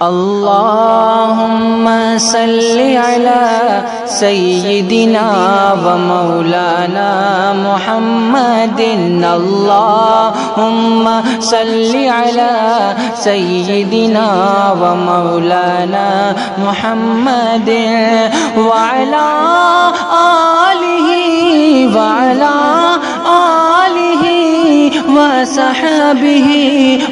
अल्लाहुम्मा सल्लि अला सय्यिदिना व मौलाना मुहम्मदिन। अल्लाहुम्मा सल्लि अला सय्यिदिना व मौलाना मुहम्मदिन व अला आलिहि व अला आलिहि व सहबिहि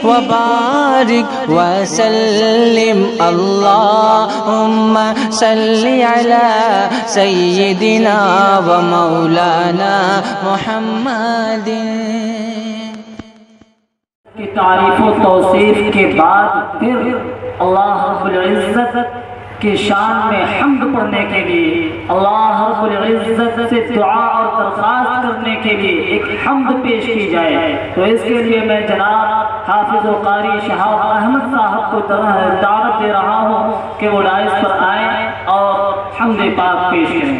व बारिक व सल्लिम। अल्लाहुम्मा सल्लि अला सय्यिदिना व मौलाना मुहम्मदिन। की तारीफ व तौसीफ के बाद फिर अल्लाह रब्बुल इज़्ज़त की शान में हम्द पढ़ने के लिए, अल्लाह रब्बुल इज़्ज़त से दुआ और दरख्वास्त करने के लिए एक हम्द पेश की जाए। तो इसके लिए मैं जनाब हाफिज़ व क़ारी शहाब अहमद साहब को दावत दे रहा हूँ कि वो डाइस पर आए और हम्द पाक पेश करें।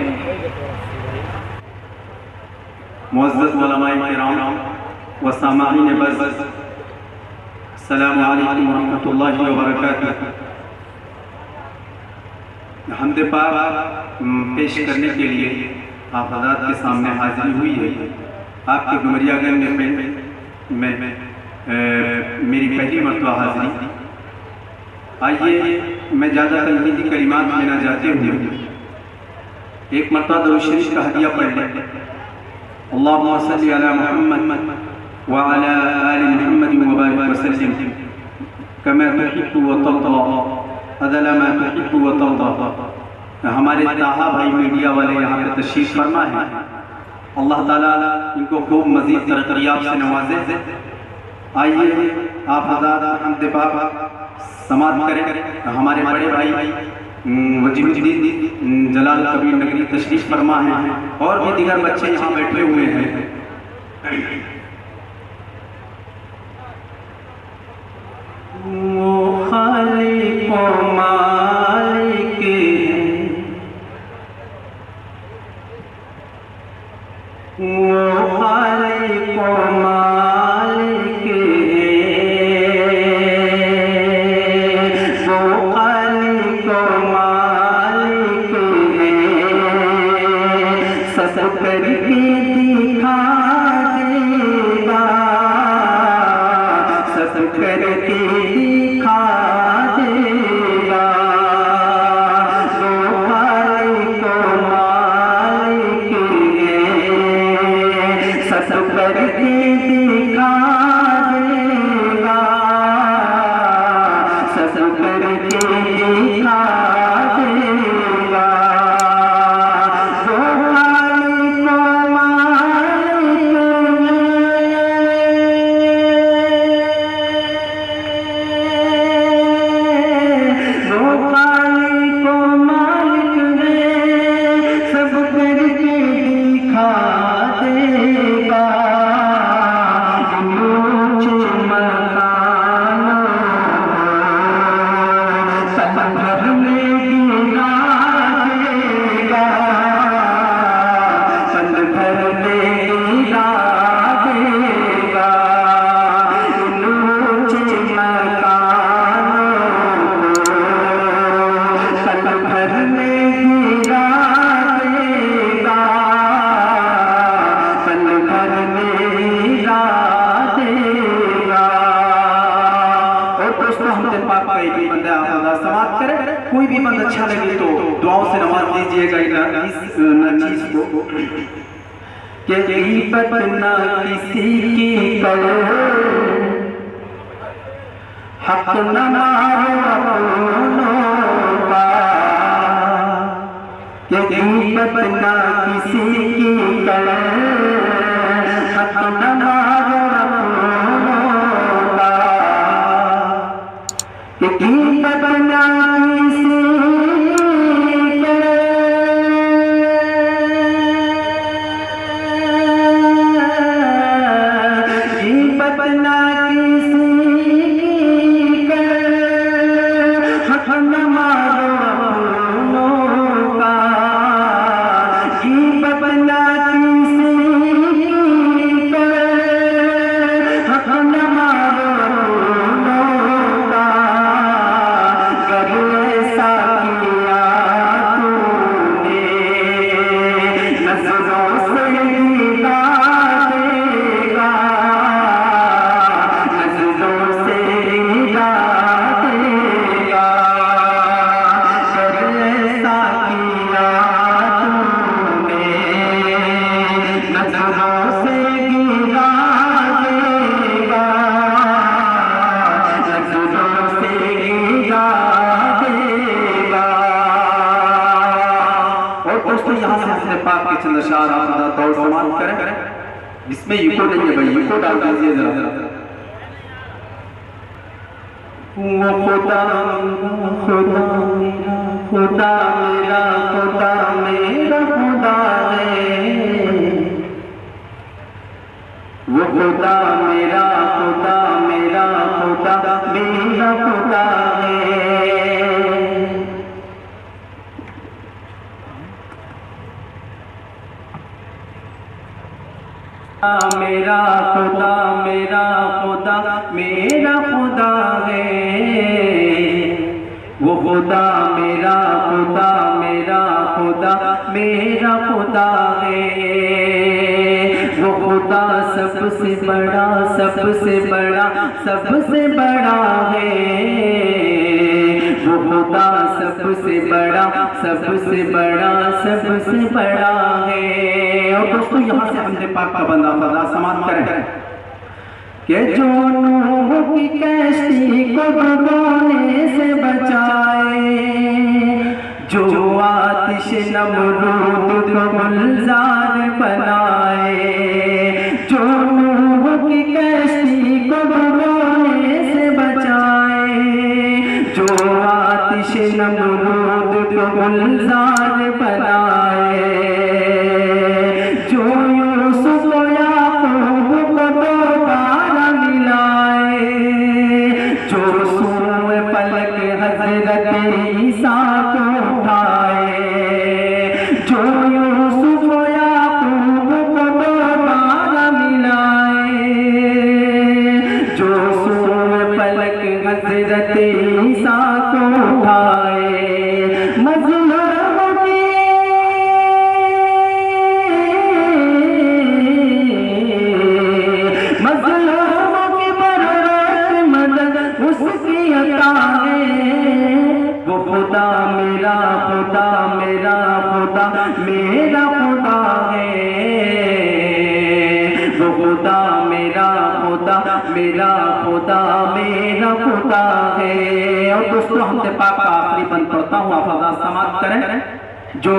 मुअज़्ज़ज़ उलमाए किराम व सामाईन बज़, अस्सलामु अलैकुम व रहमतुल्लाहि व बरकातुहू। हम्द पाक पेश करने के लिए आप हज़रात के सामने हाजिरी हुई है। आपके डुमरियागंज में मेरी पहली मरतबा हाजिरी। आइए मैं ज़्यादा तनकीदी कलिमात लेना चाहते हुए एक मरतबा दुरूद शरीफ का हदिया पढ़ लें। अल्लाहुम्मा सल्लि अला मुहम्मद व अला आलि मुहम्मद व बारिक व सल्लिम कमा तुहिब्बु व तर्दा अदला मा तुहिब्बु व तर्दा। हमारे ताहा भाई मीडिया वाले यहाँ पे तशरीफ़ फरमा है। अल्लाह ताला इनको खूब मज़ीद तरक्कियात से नवाजे। आइए आप हज़रात हम्द पाक समात करें। हमारे बड़े भाई वजीहुद्दीन जलाल कबीर नगरी तशरीफ़ फरमा है और भी दीगर बच्चे यहाँ बैठे हुए हैं। वो खालिक व मालिक वो खालिक व मालिक वो खालिक व मालिक सब करके दिखा देगा, सब करके दिखा देगा। वो खालिक व मालिक सब करके दिखा देगा, सब करके दिखा देगा। वो खालिक व मालिक वो खालिक व मालिक सब करके दिखा देगा। कोई भी बंद अच्छा लगे तो दुआओं से नवाज दीजिएगा इस चीज को कि गीबत ना किसी की करो, हक न मारो अपनों का। कि गीबत ना किसी की करो, हक न मारो अपनों का। कि गीबत ना यहाँ से अपने पाक के चंद अशआर आप दौड़ समाप्त करें। इसमें यूको नहीं है भाई, यूको डाल दीजिए जरा। वो खुदा खुदा मेरा खुदा मेरा खुदा मेरा खुदा है, वो खुदा मेरा खुदा मेरा खुदा मेरा खुदा है। मेरा खुदा मेरा खुदा मेरा खुदा है, वो खुदा मेरा खुदा मेरा खुदा मेरा खुदा है। वो खुदा सबसे बड़ा सबसे बड़ा सबसे बड़ा है, वो खुदा सबसे बड़ा सबसे बड़ा सबसे बड़ा है। और दोस्तों यहाँ से हमने पाक का बंदा खुदा समाप्त करें कि जो नूह की कश्ती को डुबोने से बचाए, जो आतिश नमरूद को गुलजार बनाए, जो नूह की कश्ती को डुबोने से बचाए, जो आतिश नमरूद को गुलजार बनाए, जो यूसुफ को याकूब को दोबारा मिलाए, जो सूए पलक हजरत ईसा को उठाए, जो यूसुफ को याकूब को दोबारा मिलाए, जो सूए पलक हजरत ईसा को उठाए। वो खुदा मेरा खुदा मेरा खुदा मेरा खुदा है, वो खुदा मेरा खुदा मेरा खुदा मेरा खुदा है। और दोस्तों हमसे पाक का आखिरी बंद पढ़ता हूँ, आप आवाज़ समाप्त करें। जो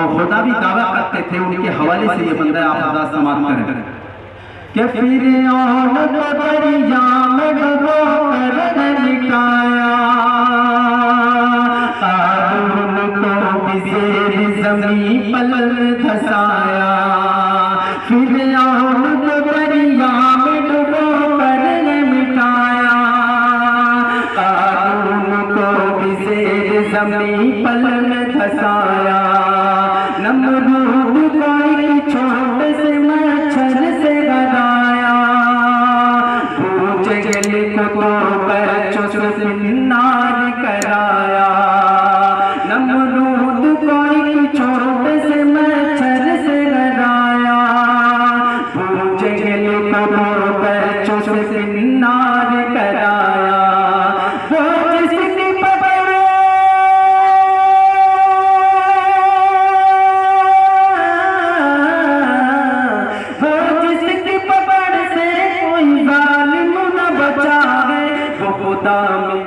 खुदा भी दावा करते थे उनके हवाले से ये बंदा आप आवाज़ समाप्त करें कि फिरऔन को दरिया में डुबो कर मिटाया, कारून को ज़ेर ज़मीं पल धसाया, फिरऔन को दरिया में डुबो कर मिटाया, कारून को ज़ेर ज़मीं पल धसाया, नमरूद को एक छोटे से मच्छर से डराया, भूज गले को बच्चों से नार कराया, नमरूद को एक छोटे से मच्छर से डराया, भूज गले को बच्चों से नार कराया। वो जिसकी पकड़ से कोई जालिम न बचावे, वो खुदा में